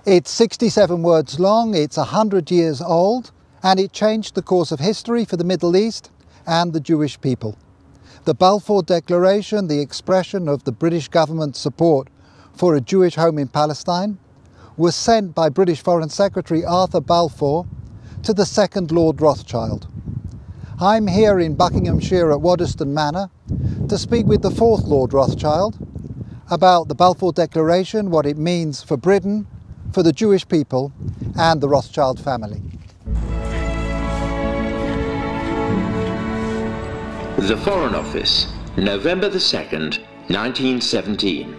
It's 67 words long, it's 100 years old, and it changed the course of history for the Middle East and the Jewish people. The Balfour Declaration, the expression of the British government's support for a Jewish home in Palestine, was sent by British Foreign Secretary Arthur Balfour to the second Lord Rothschild. I'm here in Buckinghamshire at Waddesdon Manor to speak with the fourth Lord Rothschild about the Balfour Declaration, what it means for Britain, for the Jewish people and the Rothschild family. The Foreign Office, November the 2nd, 1917.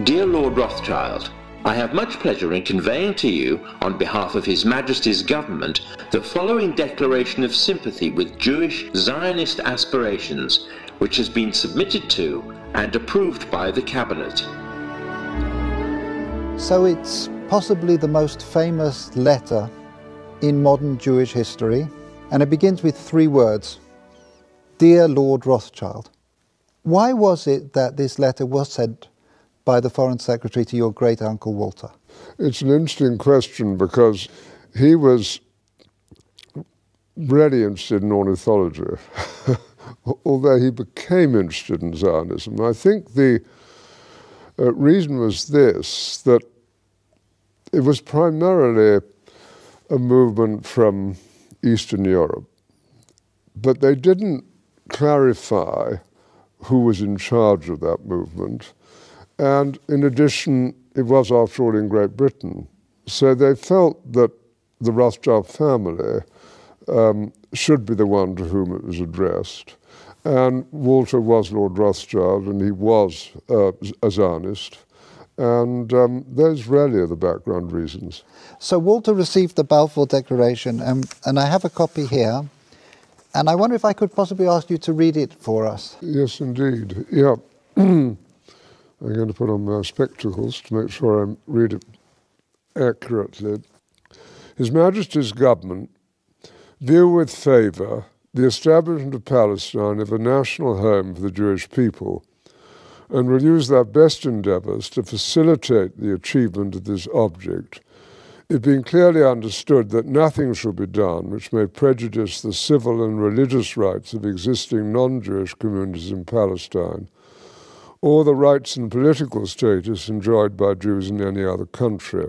Dear Lord Rothschild, I have much pleasure in conveying to you, on behalf of His Majesty's Government, the following declaration of sympathy with Jewish Zionist aspirations, which has been submitted to and approved by the Cabinet. So it's possibly the most famous letter in modern Jewish history, and it begins with three words: Dear Lord Rothschild. Why was it that this letter was sent by the Foreign Secretary to your great-uncle Walter? It's an interesting question because he was really interested in ornithology, although he became interested in Zionism. I think the reason was this, that it was primarily a movement from Eastern Europe, but they didn't clarify who was in charge of that movement. And in addition, it was, after all, in Great Britain. So they felt that the Rothschild family should be the one to whom it was addressed. And Walter was Lord Rothschild, and he was a Zionist. And those really are the background reasons. So Walter received the Balfour Declaration, and I have a copy here. And I wonder if I could possibly ask you to read it for us. Yes, indeed. Yeah. I'm going to put on my spectacles to make sure I read it accurately. His Majesty's Government view with favour the establishment of Palestine as a national home for the Jewish people, and will use their best endeavours to facilitate the achievement of this object, it being clearly understood that nothing shall be done which may prejudice the civil and religious rights of existing non-Jewish communities in Palestine, or the rights and political status enjoyed by Jews in any other country.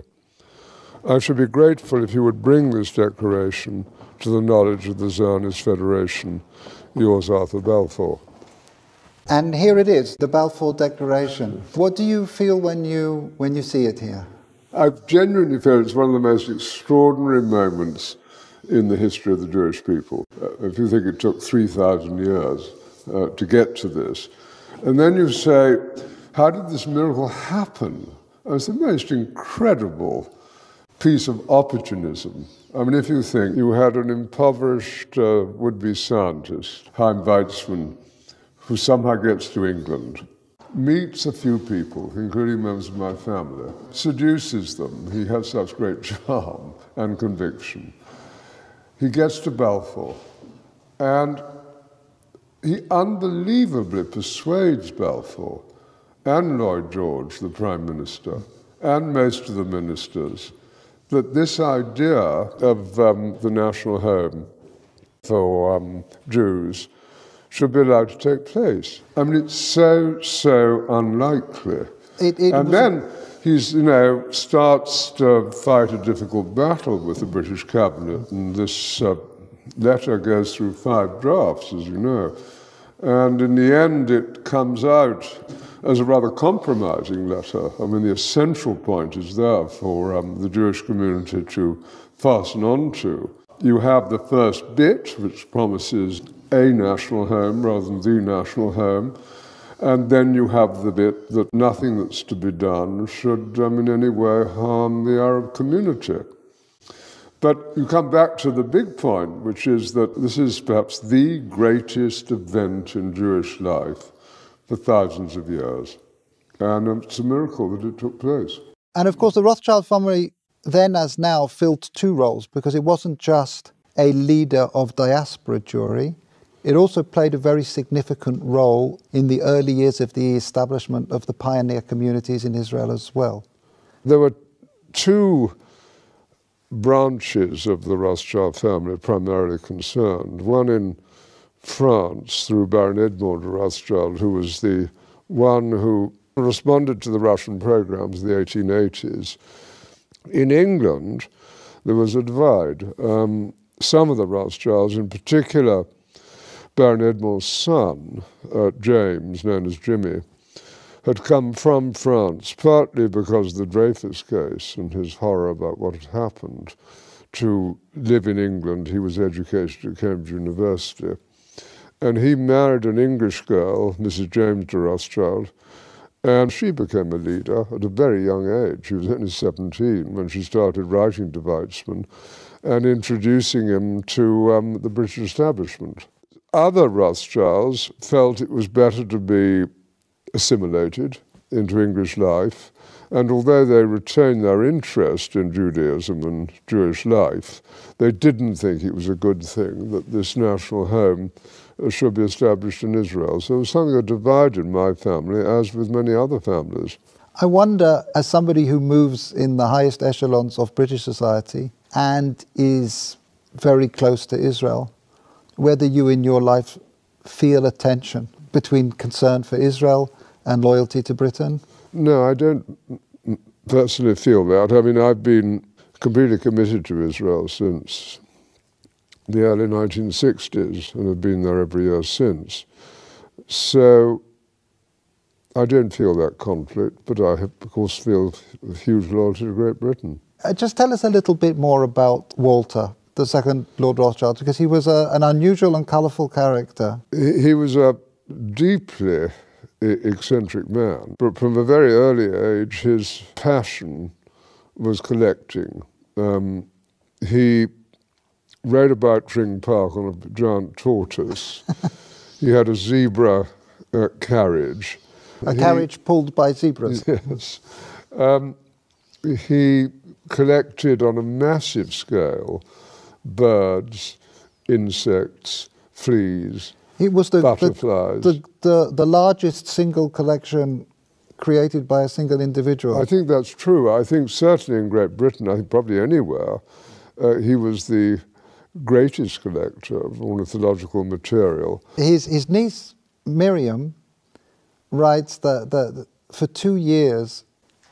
I should be grateful if you would bring this declaration to the knowledge of the Zionist Federation. Yours, Arthur Balfour. And here it is, the Balfour Declaration. What do you feel when you see it here? I genuinely feel it's one of the most extraordinary moments in the history of the Jewish people. If you think it took 3,000 years to get to this, and then you say, how did this miracle happen? It's the most incredible piece of opportunism. I mean, if you think you had an impoverished would-be scientist, Chaim Weizmann, who somehow gets to England, meets a few people, including members of my family, seduces them. He has such great charm and conviction. He gets to Balfour, and he unbelievably persuades Balfour and Lloyd George, the Prime Minister, and most of the ministers, that this idea of the national home for Jews should be allowed to take place. I mean, it's so unlikely. And then he's, starts to fight a difficult battle with the British cabinet, and this letter goes through 5 drafts, as you know. And in the end, it comes out as a rather compromising letter. I mean, the essential point is there for the Jewish community to fasten on to. You have the first bit, which promises a national home rather than the national home, and then you have the bit that nothing that's to be done should in any way harm the Arab community. But you come back to the big point, which is that this is perhaps the greatest event in Jewish life for thousands of years. And it's a miracle that it took place. And of course, the Rothschild family then as now filled 2 roles, because it wasn't just a leader of diaspora Jewry, it also played a very significant role in the early years of the establishment of the pioneer communities in Israel as well. There were two branches of the Rothschild family primarily concerned. One in France through Baron Edmond de Rothschild, who was the one who responded to the Russian programs of the 1880s. In England, there was a divide. Some of the Rothschilds, in particular Baron Edmond's son, James, known as Jimmy, had come from France, partly because of the Dreyfus case and his horror about what had happened, to live in England. He was educated at Cambridge University. And he married an English girl, Mrs. James de Rothschild, and she became a leader at a very young age. She was only 17 when she started writing to Weizmann and introducing him to the British establishment. Other Rothschilds felt it was better to be assimilated into English life, and although they retained their interest in Judaism and Jewish life, they didn't think it was a good thing that this national home should be established in Israel. So it was something that divided my family, as with many other families. I wonder, as somebody who moves in the highest echelons of British society and is very close to Israel, whether you in your life feel a tension between concern for Israel and loyalty to Britain? No, I don't personally feel that. I mean, I've been completely committed to Israel since the early 1960s and have been there every year since. So I don't feel that conflict, but I, of course, feel huge loyalty to Great Britain. Just tell us a little bit more about Walter, the second Lord Rothschild, because he was an unusual and colourful character. He was a deeply eccentric man, but from a very early age his passion was collecting. He rode about Tring Park on a giant tortoise. He had a zebra carriage. A carriage pulled by zebras? Yes. He collected on a massive scale birds, insects, fleas, it was butterflies. The largest single collection created by a single individual. I think that's true. I think certainly in Great Britain, I think probably anywhere, he was the greatest collector of ornithological material. His niece, Miriam, writes that for 2 years,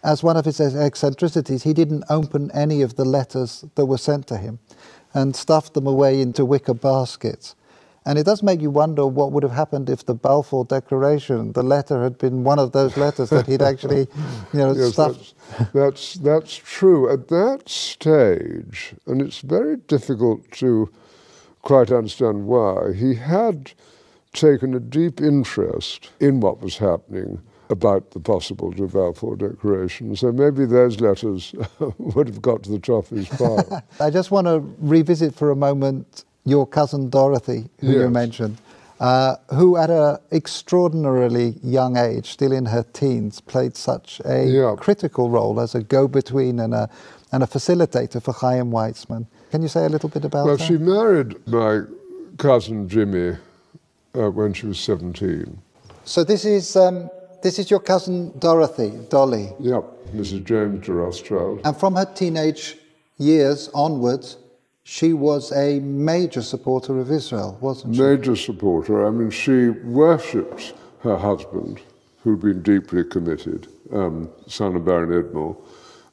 as one of his eccentricities, he didn't open any of the letters that were sent to him and stuffed them away into wicker baskets. And it does make you wonder what would have happened if the Balfour Declaration, the letter had been one of those letters that he'd actually, yes, stuffed. That's true. At that stage, and it's very difficult to quite understand why, he had taken a deep interest in what was happening about the possible Balfour Declaration. So maybe those letters would have got to the top of his pile. I just want to revisit for a moment your cousin Dorothy, who you mentioned, who at an extraordinarily young age, still in her teens, played such a critical role as a go-between and a facilitator for Chaim Weizmann. Can you say a little bit about that? Well, she married my cousin Jimmy when she was 17. So this is your cousin Dorothy, Dolly. Yep, Mrs. James de Rothschild. And from her teenage years onwards, she was a major supporter of Israel, wasn't she? Major supporter. I mean, she worshipped her husband, who'd been deeply committed, son of Baron Edmond.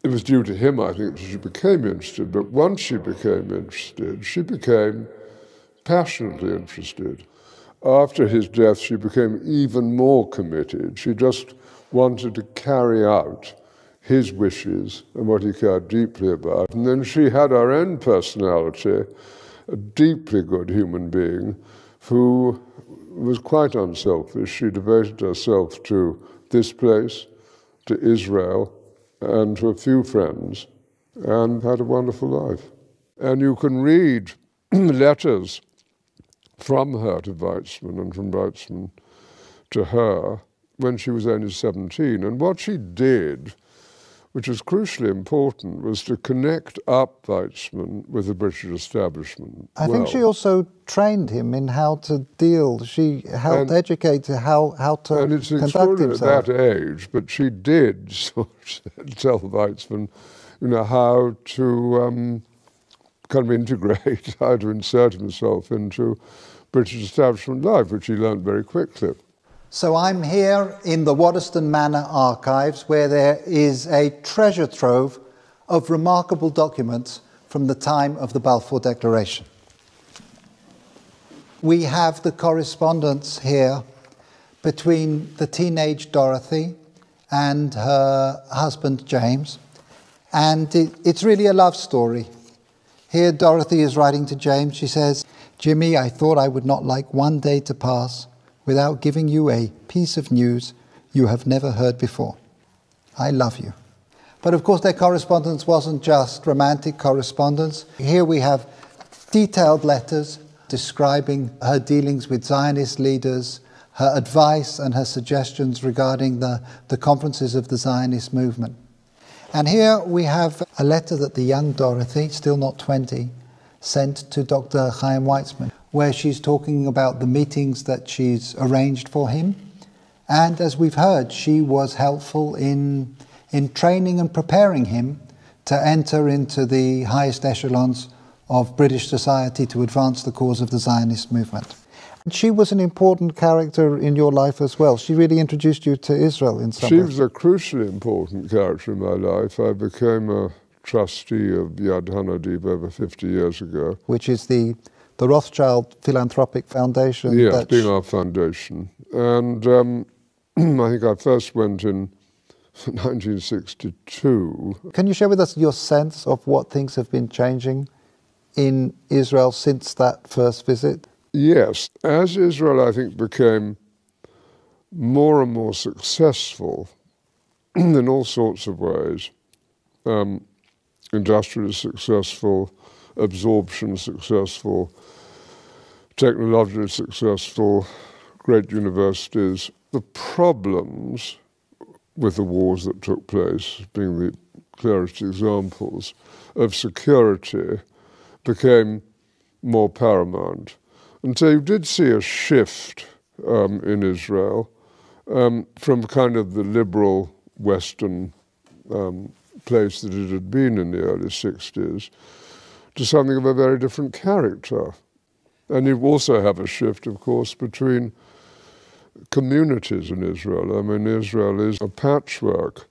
It was due to him, I think, that she became interested. But once she became interested, she became passionately interested. After his death, she became even more committed. She just wanted to carry out his wishes and what he cared deeply about. And then she had her own personality, a deeply good human being who was quite unselfish. She devoted herself to this place, to Israel, and to a few friends, and had a wonderful life. And you can read letters from her to Weizmann and from Weizmann to her when she was only 17. And what she did which was crucially important, was to connect up Weizmann with the British establishment. I think she also trained him in how to deal. She helped educate how to and it's conduct himself. At that age, but she did sort of tell Weizmann, how to kind of integrate, how to insert himself into British establishment life, which he learned very quickly. So I'm here in the Waddesdon Manor archives, where there is a treasure trove of remarkable documents from the time of the Balfour Declaration. We have the correspondence here between the teenage Dorothy and her husband James, and it's really a love story. Here Dorothy is writing to James. She says, "Jimmy, I thought I would not like one day to pass without giving you a piece of news you have never heard before. I love you." But of course their correspondence wasn't just romantic correspondence. Here we have detailed letters describing her dealings with Zionist leaders, her advice and her suggestions regarding the conferences of the Zionist movement. And here we have a letter that the young Dorothy, still not 20, sent to Dr. Chaim Weizmann, where she's talking about the meetings that she's arranged for him. And as we've heard, she was helpful in training and preparing him to enter into the highest echelons of British society to advance the cause of the Zionist movement. And she was an important character in your life as well. She really introduced you to Israel in some way. She was a crucially important character in my life. I became a trustee of Yad Hanadiv over 50 years ago. Which is the Rothschild Philanthropic Foundation. Yes, being our foundation. And I think I first went in 1962. Can you share with us your sense of what things have been changing in Israel since that first visit? Yes. As Israel, I think, became more and more successful in all sorts of ways, industrially successful, absorption successful, technologically successful, great universities, the problems with the wars that took place, being the clearest examples, of security became more paramount. And so you did see a shift in Israel from kind of the liberal Western place that it had been in the early 60s to something of a very different character. And you also have a shift, of course, between communities in Israel. I mean, Israel is a patchwork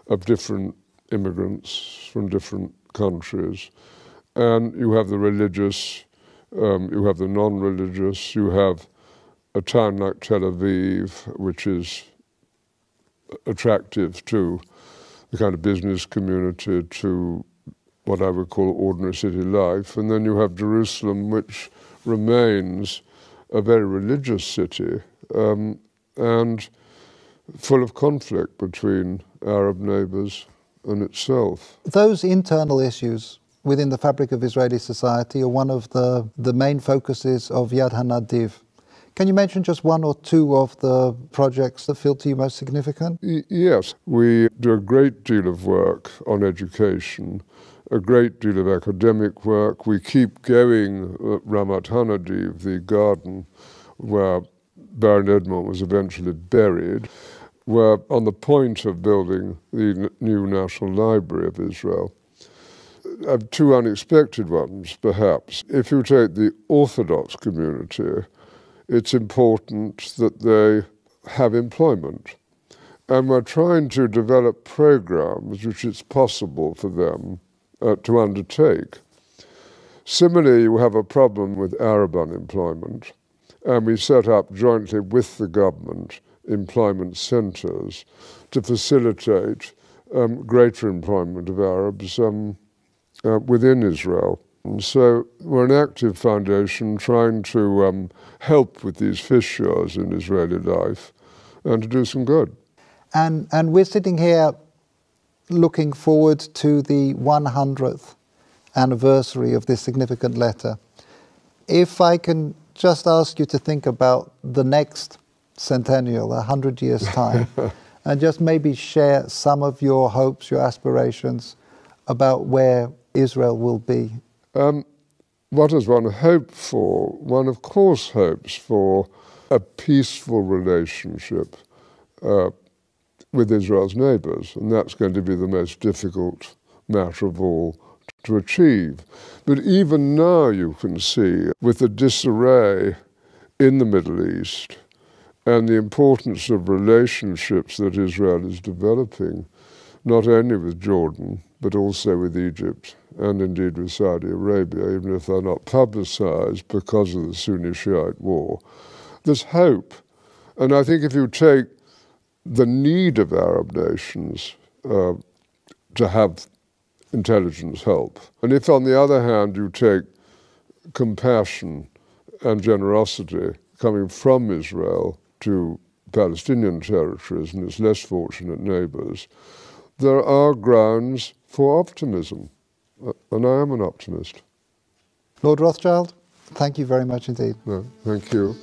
of different immigrants from different countries. And you have the religious, you have the non-religious, you have a town like Tel Aviv, which is attractive to the kind of business community, to what I would call ordinary city life. And then you have Jerusalem, which remains a very religious city and full of conflict between Arab neighbors and itself. Those internal issues within the fabric of Israeli society are one of the main focuses of Yad Hanadiv. Can you mention just one or two of the projects that feel to you most significant? Yes, we do a great deal of work on education, a great deal of academic work. We keep going at Ramat Hanadiv, the garden where Baron Edmond was eventually buried. We're on the point of building the new National Library of Israel. Two unexpected ones, perhaps. If you take the Orthodox community, it's important that they have employment. And we're trying to develop programs which it's possible for them to undertake. Similarly, you have a problem with Arab unemployment, and we set up jointly with the government employment centres to facilitate greater employment of Arabs within Israel. And so we're an active foundation trying to help with these fissures in Israeli life and to do some good. And we're sitting here looking forward to the 100th anniversary of this significant letter. If I can just ask you to think about the next centennial, 100 years' time, and just maybe share some of your hopes, your aspirations about where Israel will be? What does one hope for? One, of course, hopes for a peaceful relationship with Israel's neighbours, and that's going to be the most difficult matter of all to achieve. But even now you can see, with the disarray in the Middle East and the importance of relationships that Israel is developing, not only with Jordan, but also with Egypt and indeed with Saudi Arabia, even if they're not publicized because of the Sunni-Shiite war, there's hope. And I think if you take the need of Arab nations to have intelligence help, and if on the other hand you take compassion and generosity coming from Israel to Palestinian territories and its less fortunate neighbors, there are grounds for optimism, and I am an optimist. Lord Rothschild, thank you very much indeed. No, thank you.